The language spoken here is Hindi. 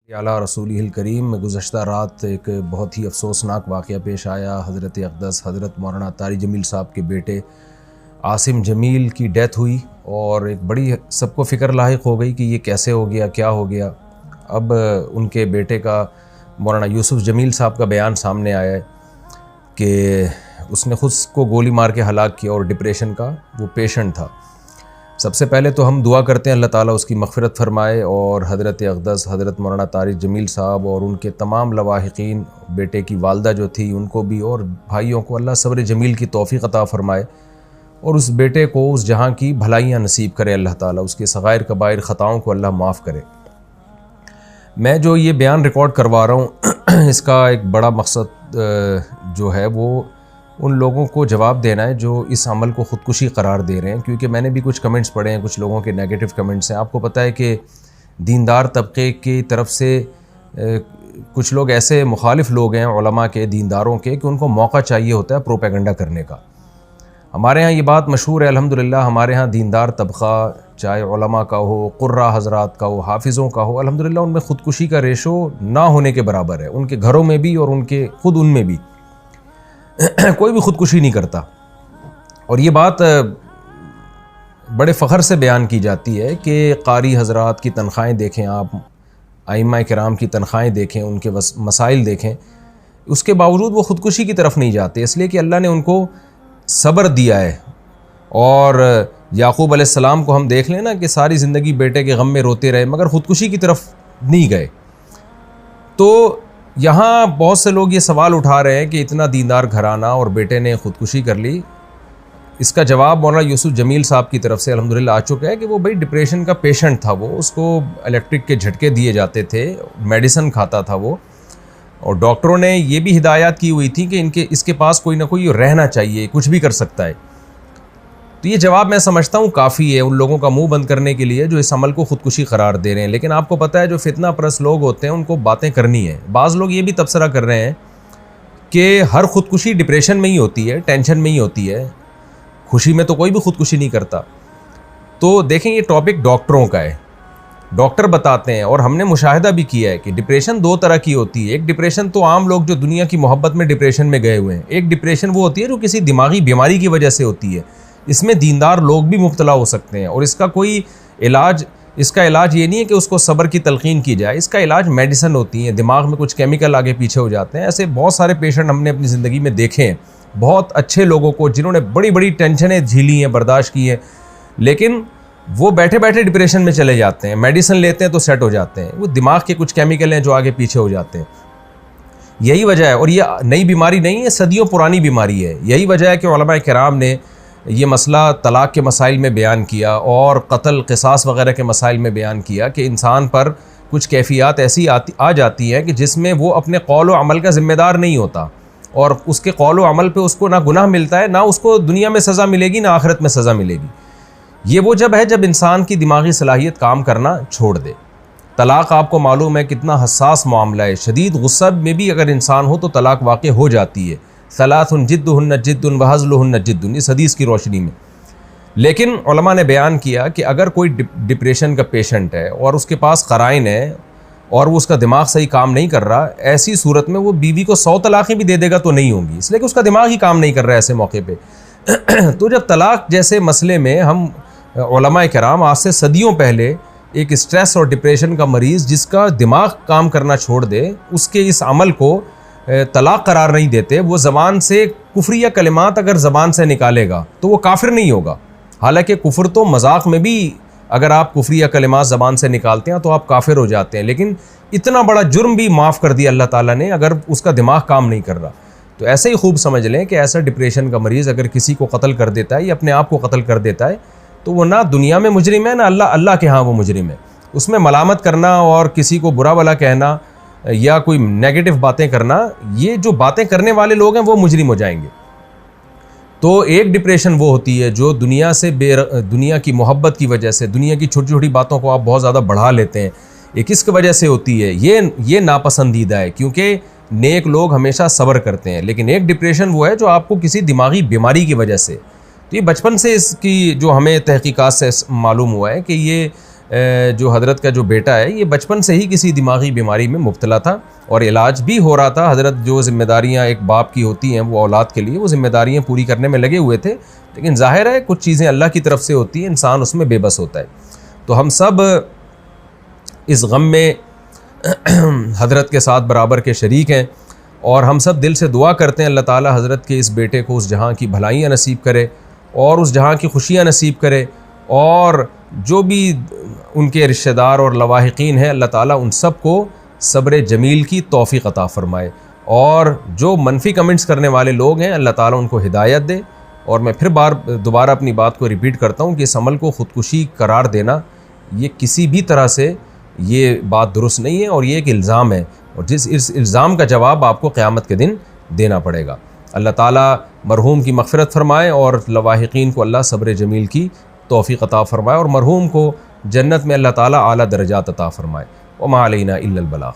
आला रसूलिल करीम में गुज़श्ता रात एक बहुत ही अफसोसनाक वाक़या पेश आया। हज़रत अक़दस हज़रत मौलाना तारिक जमील साहब के बेटे आसिम जमील की डेथ हुई और एक बड़ी सबको फ़िक्र लाहिक हो गई कि ये कैसे हो गया, क्या हो गया। अब उनके बेटे का मौलाना यूसुफ जमील साहब का बयान सामने आया है कि उसने ख़ुद को गोली मार के हलाक किया और डिप्रेशन का वो पेशेंट था। सबसे पहले तो हम दुआ करते हैं अल्लाह ताला उसकी मग़फ़िरत फ़रमाए और हज़रत अक़दस हज़रत मौलाना तारिक जमील साहब और उनके तमाम लवाहिकीन, बेटे की वालदा जो थी उनको भी और भाइयों को अल्लाह सब्र जमील की तौफ़ीक़ अता फ़रमाए और उस बेटे को उस जहाँ की भलाइयाँ नसीब करे अल्लाह ताला, उसके सग़ाइर कबाइर ख़ताओं को अल्लाह माफ़ करे। मैं जो ये बयान रिकॉर्ड करवा रहा हूँ इसका एक बड़ा मकसद जो है वो उन लोगों को जवाब देना है जो इस अमल को ख़ुदकुशी करार दे रहे हैं, क्योंकि मैंने भी कुछ कमेंट्स पढ़े हैं, कुछ लोगों के नेगेटिव कमेंट्स हैं। आपको पता है कि दीनदार तबके की तरफ से कुछ लोग ऐसे मुखालिफ लोग हैं उलमा के, दीनदारों के, कि उनको मौका चाहिए होता है प्रोपेगेंडा करने का। हमारे यहाँ ये बात मशहूर है अल्हम्दुलिल्लाह, हमारे यहाँ दीनदार तबका चाहे उलमा का हो, कुर्रा हज़रात का हो, हाफिज़ों का हो, अल्हम्दुलिल्लाह उनमें ख़ुदकुशी का रेशो ना होने के बराबर है, उनके घरों में भी और उनके ख़ुद उनमें भी कोई भी ख़ुदकुशी नहीं करता। और ये बात बड़े फ़ख्र से बयान की जाती है कि कारी हज़रात की तनख़्वाहें देखें आप, आइम्मा किराम की तनख़्वाहें देखें, उनके मसाइल देखें, उसके बावजूद वो ख़ुदकुशी की तरफ नहीं जाते, इसलिए कि अल्लाह ने उनको सब्र दिया है। और याक़ूब अलैहिस्सलाम को हम देख लें ना कि सारी ज़िंदगी बेटे के गम में रोते रहे मगर ख़ुदकुशी की तरफ नहीं गए। तो यहाँ बहुत से लोग ये सवाल उठा रहे हैं कि इतना दीनदार घराना और बेटे ने ख़ुदकुशी कर ली। इसका जवाब मौलाना यूसुफ जमील साहब की तरफ से अल्हम्दुलिल्लाह आ चुका है कि वो भाई डिप्रेशन का पेशेंट था, वो उसको इलेक्ट्रिक के झटके दिए जाते थे, मेडिसिन खाता था वो, और डॉक्टरों ने ये भी हिदायत की हुई थी कि इसके पास कोई ना कोई रहना चाहिए, कुछ भी कर सकता है। तो ये जवाब मैं समझता हूँ काफ़ी है उन लोगों का मुंह बंद करने के लिए जो इस अमल को ख़ुदकुशी करार दे रहे हैं। लेकिन आपको पता है जो फितना परस्त लोग होते हैं उनको बातें करनी है। बाज़ लोग ये भी तबसरा कर रहे हैं कि हर ख़ुदकुशी डिप्रेशन में ही होती है, टेंशन में ही होती है, खुशी में तो कोई भी ख़ुदकुशी नहीं करता। तो देखें ये टॉपिक डॉक्टरों का है, डॉक्टर बताते हैं और हमने मुशाहिदा भी किया है कि डिप्रेशन दो तरह की होती है। एक डिप्रेशन तो आम लोग जो दुनिया की मोहब्बत में डिप्रेशन में गए हुए हैं, एक डिप्रेशन वो होती है जो किसी दिमागी बीमारी की वजह से होती है। इसमें दीनदार लोग भी मुब्तला हो सकते हैं और इसका इलाज ये नहीं है कि उसको सब्र की तलकीन की जाए, इसका इलाज मेडिसिन होती है, दिमाग में कुछ केमिकल आगे पीछे हो जाते हैं। ऐसे बहुत सारे पेशेंट हमने अपनी ज़िंदगी में देखे हैं, बहुत अच्छे लोगों को जिन्होंने बड़ी बड़ी टेंशनें झीली हैं, बर्दाश्त की हैं, लेकिन वो बैठे बैठे डिप्रेशन में चले जाते हैं, मेडिसिन लेते हैं तो सेट हो जाते हैं। वो दिमाग के कुछ केमिकल हैं जो आगे पीछे हो जाते हैं, यही वजह है। और ये नई बीमारी नहीं है, सदियों पुरानी बीमारी है। यही वजह है कि उलमा किराम ने ये मसला तलाक़ के मसाइल में बयान किया और क़त्ल क़िसास वग़ैरह के मसाइल में बयान किया कि इंसान पर कुछ कैफ़ियत ऐसी आ जाती हैं कि जिसमें वो अपने कौल व अमल का ज़िम्मेदार नहीं होता और उसके कौल व अमल पे उसको ना गुनाह मिलता है, ना उसको दुनिया में सज़ा मिलेगी, ना आखिरत में सज़ा मिलेगी। ये वो जब है जब इंसान की दिमागी सलाहियत काम करना छोड़ दे। तलाक़ आपको मालूम है कितना हसास मामला है, शदीद गुस्सा में भी अगर इंसान हो तो तलाक़ वाक़ हो जाती है। सलासुन जिद्दुहुन्न जिद्दुन व हज़्लुहुन्न जिद्दुन, इस हदीस की रोशनी में। लेकिन उलमा ने बयान किया कि अगर कोई डिप्रेशन का पेशेंट है और उसके पास क़राइन है और वो उसका दिमाग सही काम नहीं कर रहा, ऐसी सूरत में वो बीवी को 100 तलाक़ें भी दे देगा तो नहीं होंगी, इसलिए कि उसका दिमाग ही काम नहीं कर रहा है ऐसे मौके पे। तो जब तलाक़ जैसे मसले में हम उलमा किराम आज से सदियों पहले एक स्ट्रेस और डिप्रेशन का मरीज़ जिसका दिमाग काम करना छोड़ दे, उसके इस अमल को तलाक़ करार नहीं देते। वो ज़बान से कुफ्रिया कलिमात अगर ज़बान से निकालेगा तो वो काफिर नहीं होगा। हालांकि कुफ्र तो मजाक में भी अगर आप कुफ्रिया कलिमात ज़बान से निकालते हैं तो आप काफिर हो जाते हैं, लेकिन इतना बड़ा जुर्म भी माफ़ कर दिया अल्लाह ताला ने अगर उसका दिमाग काम नहीं कर रहा। तो ऐसे ही खूब समझ लें कि ऐसा डिप्रेशन का मरीज़ अगर किसी को कत्ल कर देता है या अपने आप को कत्ल कर देता है तो वो ना दुनिया में मुजरिम है ना अल्लाह के यहाँ वो मुजरिम है। उसमें मलामत करना और किसी को बुरा भला कहना या कोई नेगेटिव बातें करना, ये जो बातें करने वाले लोग हैं वो मुजरिम हो जाएंगे। तो एक डिप्रेशन वो होती है जो दुनिया की मोहब्बत की वजह से दुनिया की छोटी छोटी बातों को आप बहुत ज़्यादा बढ़ा लेते हैं, ये किसकी वजह से होती है? ये नापसंदीदा है, क्योंकि नेक लोग हमेशा सब्र करते हैं। लेकिन एक डिप्रेशन वो है जो आपको किसी दिमागी बीमारी की वजह से, तो ये बचपन से इसकी जो हमें तहकीकात से मालूम हुआ है कि ये जो हज़रत का जो बेटा है ये बचपन से ही किसी दिमागी बीमारी में मुब्तला था और इलाज भी हो रहा था। हज़रत जो ज़िम्मेदारियाँ एक बाप की होती हैं वो औलाद के लिए वो ज़िम्मेदारियाँ पूरी करने में लगे हुए थे, लेकिन ज़ाहिर है कुछ चीज़ें अल्लाह की तरफ से होती हैं, इंसान उसमें बेबस होता है। तो हम सब इस गम में हज़रत के साथ बराबर के शरीक हैं और हम सब दिल से दुआ करते हैं अल्लाह ताला हज़रत के इस बेटे को उस जहाँ की भलाइयाँ नसीब करे और उस जहाँ की खुशियाँ नसीब करे, और जो भी उनके रिश्तेदार और लवाहिकीन हैं अल्लाह ताला उन सब को सब्र जमील की तौफ़ीक़ अता फ़रमाए, और जो मनफी कमेंट्स करने वाले लोग हैं अल्लाह ताला उनको हिदायत दे। और मैं फिर दोबारा अपनी बात को रिपीट करता हूँ कि इस अमल को ख़ुदकुशी करार देना ये किसी भी तरह से ये बात दुरुस्त नहीं है और ये एक इल्ज़ाम है, और इस इल्ज़ाम का जवाब आपको क़यामत के दिन देना पड़ेगा। अल्लाह ताला मरहूम की मग़फ़िरत फ़रमाए और लवाहिकीन को अल्लाह सब्र जमील की तौफ़ीक़ अता फ़रमाए और मरहूम को जन्नत में अल्लाह ताला आला दर्जात अता फ़रमाए। व मा अलैना इल्लल बलाग़।